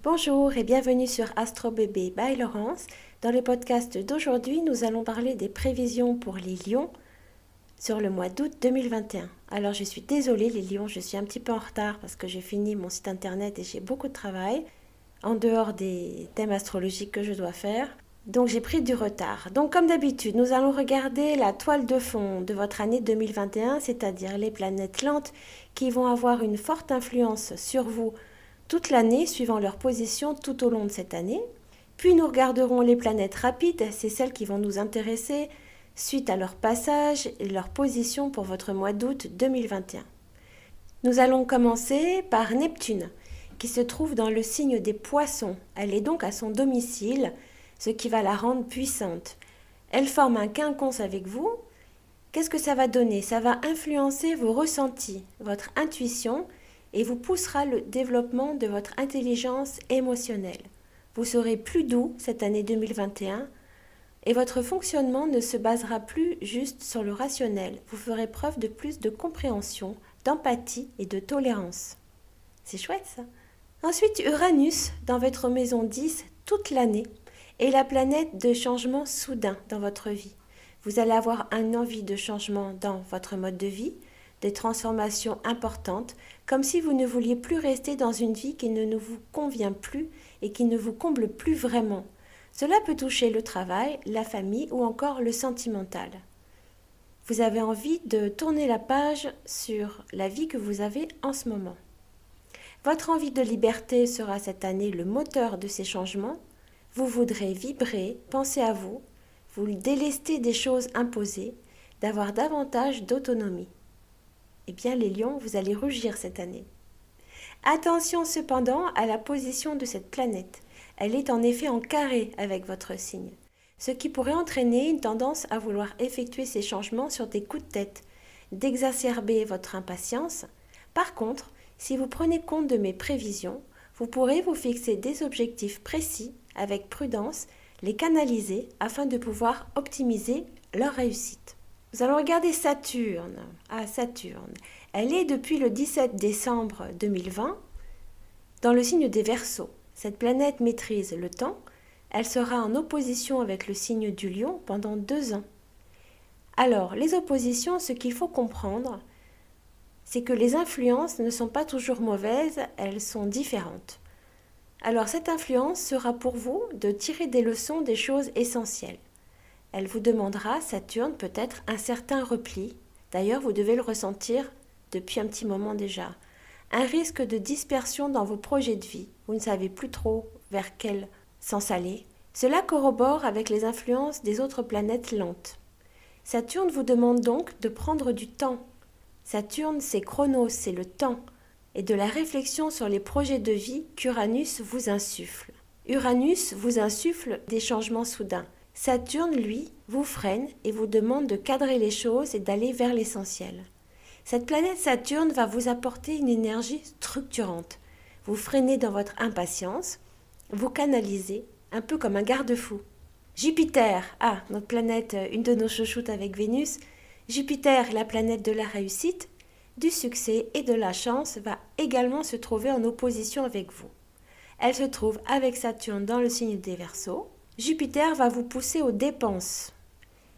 Bonjour et bienvenue sur Astro Bébé by Laurence. Dans le podcast d'aujourd'hui, nous allons parler des prévisions pour les lions sur le mois d'août 2021. Alors je suis désolée les lions, je suis un petit peu en retard parce que j'ai fini mon site internet et j'ai beaucoup de travail en dehors des thèmes astrologiques que je dois faire. Donc j'ai pris du retard. Donc comme d'habitude, nous allons regarder la toile de fond de votre année 2021, c'est-à-dire les planètes lentes qui vont avoir une forte influence sur vous toute l'année, suivant leur position tout au long de cette année. Puis nous regarderons les planètes rapides, c'est celles qui vont nous intéresser suite à leur passage et leur position pour votre mois d'août 2021. Nous allons commencer par Neptune, qui se trouve dans le signe des Poissons. Elle est donc à son domicile, ce qui va la rendre puissante. Elle forme un quinconce avec vous. Qu'est-ce que ça va donner? Ça va influencer vos ressentis, votre intuition, et vous poussera le développement de votre intelligence émotionnelle. Vous serez plus doux cette année 2021 et votre fonctionnement ne se basera plus juste sur le rationnel. Vous ferez preuve de plus de compréhension, d'empathie et de tolérance. C'est chouette ça. Ensuite, Uranus dans votre maison 10 toute l'année est la planète de changement soudain dans votre vie. Vous allez avoir une envie de changement dans votre mode de vie, des transformations importantes, comme si vous ne vouliez plus rester dans une vie qui ne vous convient plus et qui ne vous comble plus vraiment. Cela peut toucher le travail, la famille ou encore le sentimental. Vous avez envie de tourner la page sur la vie que vous avez en ce moment. Votre envie de liberté sera cette année le moteur de ces changements. Vous voudrez vibrer, penser à vous délester des choses imposées, d'avoir davantage d'autonomie. Eh bien les lions, vous allez rougir cette année. Attention cependant à la position de cette planète. Elle est en effet en carré avec votre signe, ce qui pourrait entraîner une tendance à vouloir effectuer ces changements sur des coups de tête, d'exacerber votre impatience. Par contre, si vous prenez compte de mes prévisions, vous pourrez vous fixer des objectifs précis avec prudence, les canaliser afin de pouvoir optimiser leur réussite. Nous allons regarder Saturne. Saturne. Elle est depuis le 17 décembre 2020 dans le signe des Verseaux. Cette planète maîtrise le temps. Elle sera en opposition avec le signe du Lion pendant 2 ans. Alors, les oppositions, ce qu'il faut comprendre, c'est que les influences ne sont pas toujours mauvaises, elles sont différentes. Alors, cette influence sera pour vous de tirer des leçons des choses essentielles. Elle vous demandera, Saturne, peut-être un certain repli. D'ailleurs, vous devez le ressentir depuis un petit moment déjà. Un risque de dispersion dans vos projets de vie. Vous ne savez plus trop vers quel sens aller. Cela corrobore avec les influences des autres planètes lentes. Saturne vous demande donc de prendre du temps. Saturne, c'est Chronos, c'est le temps. Et de la réflexion sur les projets de vie qu'Uranus vous insuffle. Uranus vous insuffle des changements soudains. Saturne, lui, vous freine et vous demande de cadrer les choses et d'aller vers l'essentiel. Cette planète Saturne va vous apporter une énergie structurante. Vous freinez dans votre impatience, vous canalisez, un peu comme un garde-fou. Jupiter, notre planète, une de nos chouchoutes avec Vénus, Jupiter, la planète de la réussite, du succès et de la chance, va également se trouver en opposition avec vous. Elle se trouve avec Saturne dans le signe des Verseaux. Jupiter va vous pousser aux dépenses,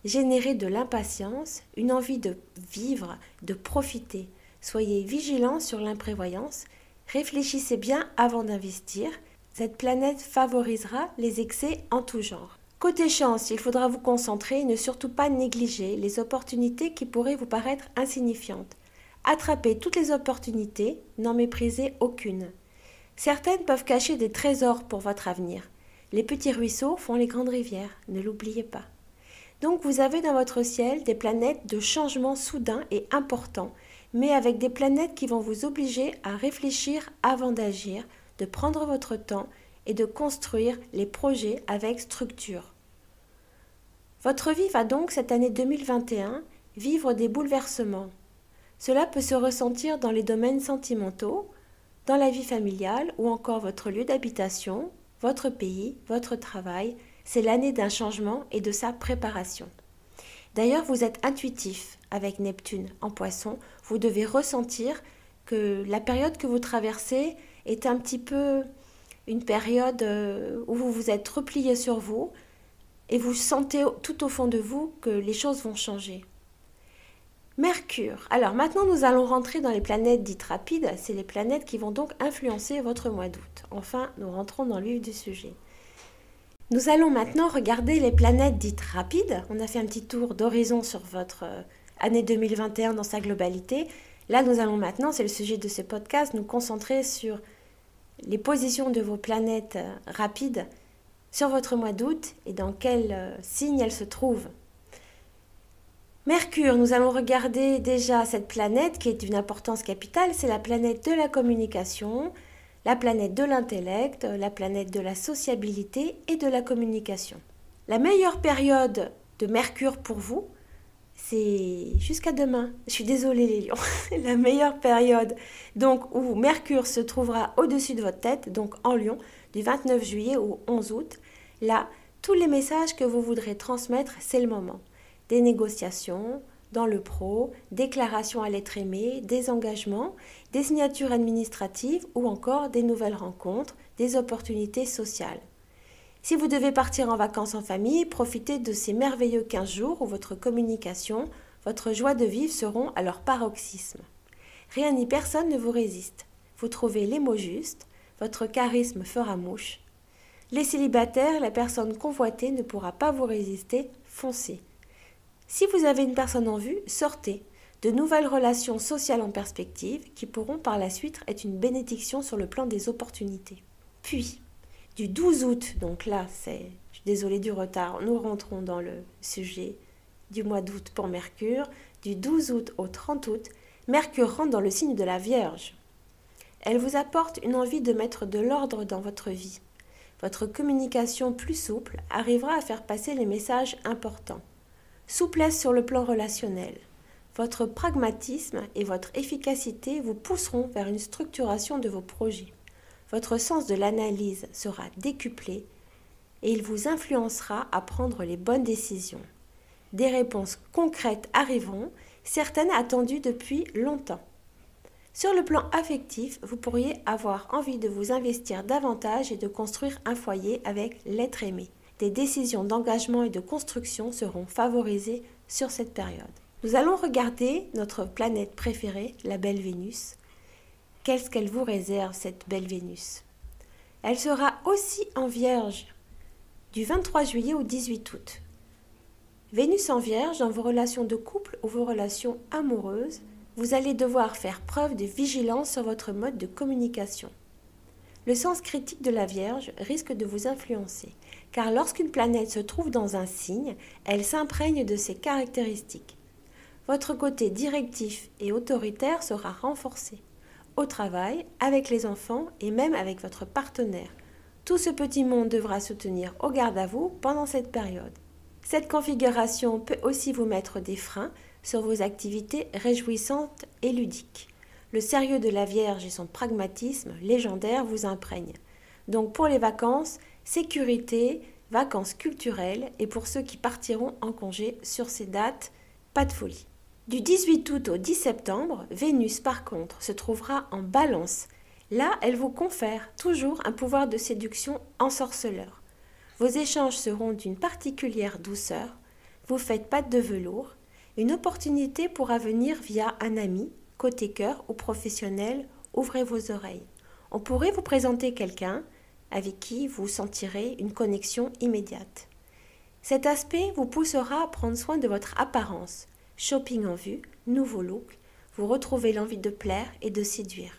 générer de l'impatience, une envie de vivre, de profiter. Soyez vigilants sur l'imprévoyance, réfléchissez bien avant d'investir. Cette planète favorisera les excès en tout genre. Côté chance, il faudra vous concentrer et ne surtout pas négliger les opportunités qui pourraient vous paraître insignifiantes. Attrapez toutes les opportunités, n'en méprisez aucune. Certaines peuvent cacher des trésors pour votre avenir. Les petits ruisseaux font les grandes rivières, ne l'oubliez pas. Donc vous avez dans votre ciel des planètes de changement soudain et important, mais avec des planètes qui vont vous obliger à réfléchir avant d'agir, de prendre votre temps et de construire les projets avec structure. Votre vie va donc cette année 2021 vivre des bouleversements. Cela peut se ressentir dans les domaines sentimentaux, dans la vie familiale ou encore votre lieu d'habitation, votre pays, votre travail. C'est l'année d'un changement et de sa préparation. D'ailleurs, vous êtes intuitif avec Neptune en Poisson. Vous devez ressentir que la période que vous traversez est un petit peu une période où vous vous êtes replié sur vous et vous sentez tout au fond de vous que les choses vont changer. Mercure. Alors maintenant nous allons rentrer dans les planètes dites rapides, c'est les planètes qui vont donc influencer votre mois d'août. Enfin, nous rentrons dans le vif du sujet. Nous allons maintenant regarder les planètes dites rapides. On a fait un petit tour d'horizon sur votre année 2021 dans sa globalité. Là, nous allons maintenant, c'est le sujet de ce podcast, nous concentrer sur les positions de vos planètes rapides sur votre mois d'août et dans quel signe elles se trouvent. Mercure, nous allons regarder déjà cette planète qui est d'une importance capitale, c'est la planète de la communication, la planète de l'intellect, la planète de la sociabilité et de la communication. La meilleure période de Mercure pour vous, c'est jusqu'à demain. Je suis désolée les lions. La meilleure période donc où Mercure se trouvera au-dessus de votre tête, donc en Lion, du 29 juillet au 11 août. Là, tous les messages que vous voudrez transmettre, c'est le moment. Des négociations, dans le pro, déclarations à l'être aimé, des engagements, des signatures administratives ou encore des nouvelles rencontres, des opportunités sociales. Si vous devez partir en vacances en famille, profitez de ces merveilleux 15 jours où votre communication, votre joie de vivre seront à leur paroxysme. Rien ni personne ne vous résiste. Vous trouvez les mots justes, votre charisme fera mouche. Les célibataires, la personne convoitée ne pourra pas vous résister, foncez. Si vous avez une personne en vue, sortez. De nouvelles relations sociales en perspective qui pourront par la suite être une bénédiction sur le plan des opportunités. Puis, du 12 août, donc là, je suis désolée du retard, nous rentrons dans le sujet du mois d'août pour Mercure. Du 12 août au 30 août, Mercure rentre dans le signe de la Vierge. Elle vous apporte une envie de mettre de l'ordre dans votre vie. Votre communication plus souple arrivera à faire passer les messages importants. Souplesse sur le plan relationnel. Votre pragmatisme et votre efficacité vous pousseront vers une structuration de vos projets. Votre sens de l'analyse sera décuplé et il vous influencera à prendre les bonnes décisions. Des réponses concrètes arriveront, certaines attendues depuis longtemps. Sur le plan affectif, vous pourriez avoir envie de vous investir davantage et de construire un foyer avec l'être aimé. Des décisions d'engagement et de construction seront favorisées sur cette période. Nous allons regarder notre planète préférée, la belle Vénus. Qu'est-ce qu'elle vous réserve, cette belle Vénus? Elle sera aussi en Vierge du 23 juillet au 18 août. Vénus en Vierge, dans vos relations de couple ou vos relations amoureuses, vous allez devoir faire preuve de vigilance sur votre mode de communication. Le sens critique de la Vierge risque de vous influencer, car lorsqu'une planète se trouve dans un signe, elle s'imprègne de ses caractéristiques. Votre côté directif et autoritaire sera renforcé. Au travail, avec les enfants et même avec votre partenaire. Tout ce petit monde devra se tenir au garde à vous pendant cette période. Cette configuration peut aussi vous mettre des freins sur vos activités réjouissantes et ludiques. Le sérieux de la Vierge et son pragmatisme légendaire vous imprègnent. Donc pour les vacances, sécurité, vacances culturelles et pour ceux qui partiront en congé sur ces dates, pas de folie. Du 18 août au 10 septembre, Vénus par contre se trouvera en Balance. Là, elle vous confère toujours un pouvoir de séduction ensorceleur. Vos échanges seront d'une particulière douceur, vous faites patte de velours, une opportunité pourra venir via un ami, côté cœur ou professionnel, ouvrez vos oreilles. On pourrait vous présenter quelqu'un avec qui vous sentirez une connexion immédiate. Cet aspect vous poussera à prendre soin de votre apparence. Shopping en vue, nouveau look, vous retrouvez l'envie de plaire et de séduire.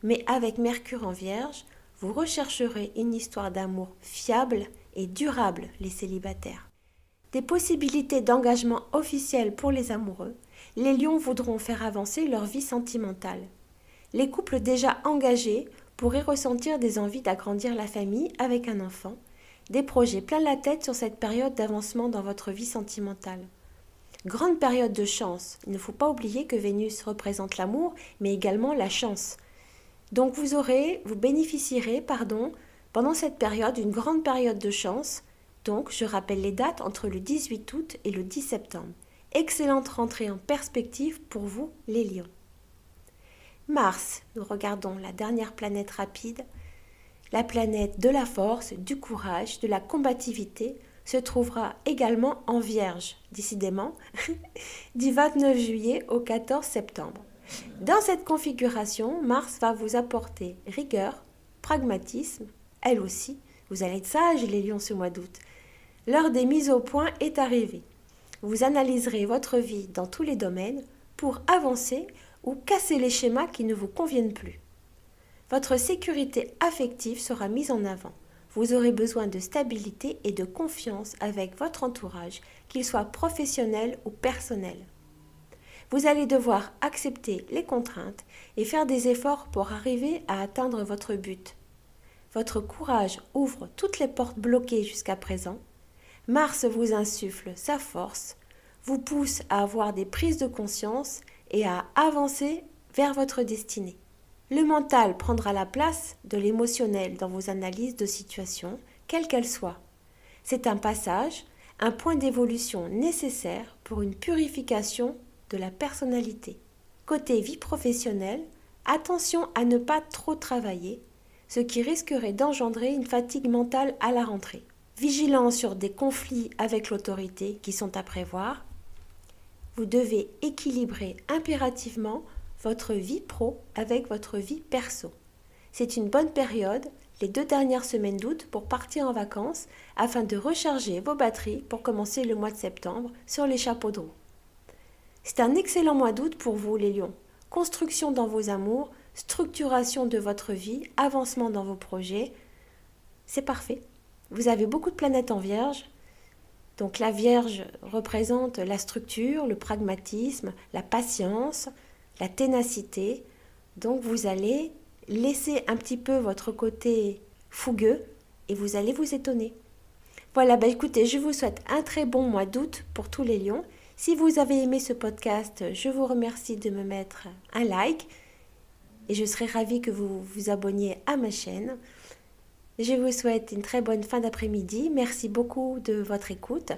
Mais avec Mercure en Vierge, vous rechercherez une histoire d'amour fiable et durable, les célibataires. Des possibilités d'engagement officiel pour les amoureux, les lions voudront faire avancer leur vie sentimentale. Les couples déjà engagés pourraient ressentir des envies d'agrandir la famille avec un enfant, des projets plein la tête sur cette période d'avancement dans votre vie sentimentale. Grande période de chance, il ne faut pas oublier que Vénus représente l'amour, mais également la chance. Donc vous bénéficierez, pendant cette période, d'une grande période de chance. Donc, je rappelle les dates entre le 18 août et le 10 septembre. Excellente rentrée en perspective pour vous, les lions. Mars, nous regardons la dernière planète rapide. La planète de la force, du courage, de la combativité se trouvera également en Vierge, décidément, du 29 juillet au 14 septembre. Dans cette configuration, Mars va vous apporter rigueur, pragmatisme, elle aussi. Vous allez être sages les lions ce mois d'août. L'heure des mises au point est arrivée. Vous analyserez votre vie dans tous les domaines pour avancer ou casser les schémas qui ne vous conviennent plus. Votre sécurité affective sera mise en avant. Vous aurez besoin de stabilité et de confiance avec votre entourage, qu'il soit professionnel ou personnel. Vous allez devoir accepter les contraintes et faire des efforts pour arriver à atteindre votre but. Votre courage ouvre toutes les portes bloquées jusqu'à présent. Mars vous insuffle sa force, vous pousse à avoir des prises de conscience et à avancer vers votre destinée. Le mental prendra la place de l'émotionnel dans vos analyses de situation, quelle qu'elle soit. C'est un passage, un point d'évolution nécessaire pour une purification de la personnalité. Côté vie professionnelle, attention à ne pas trop travailler, ce qui risquerait d'engendrer une fatigue mentale à la rentrée. Vigilant sur des conflits avec l'autorité qui sont à prévoir, vous devez équilibrer impérativement votre vie pro avec votre vie perso. C'est une bonne période, les 2 dernières semaines d'août, pour partir en vacances afin de recharger vos batteries pour commencer le mois de septembre sur les chapeaux de roue. C'est un excellent mois d'août pour vous les lions. Construction dans vos amours, structuration de votre vie, avancement dans vos projets. C'est parfait. Vous avez beaucoup de planètes en Vierge. Donc la Vierge représente la structure, le pragmatisme, la patience, la ténacité. Donc vous allez laisser un petit peu votre côté fougueux et vous allez vous étonner. Voilà, écoutez, je vous souhaite un très bon mois d'août pour tous les lions. Si vous avez aimé ce podcast, je vous remercie de me mettre un like et je serai ravie que vous vous abonniez à ma chaîne. Je vous souhaite une très bonne fin d'après-midi. Merci beaucoup de votre écoute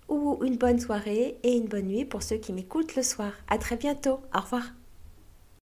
ou une bonne soirée et une bonne nuit pour ceux qui m'écoutent le soir. À très bientôt. Au revoir.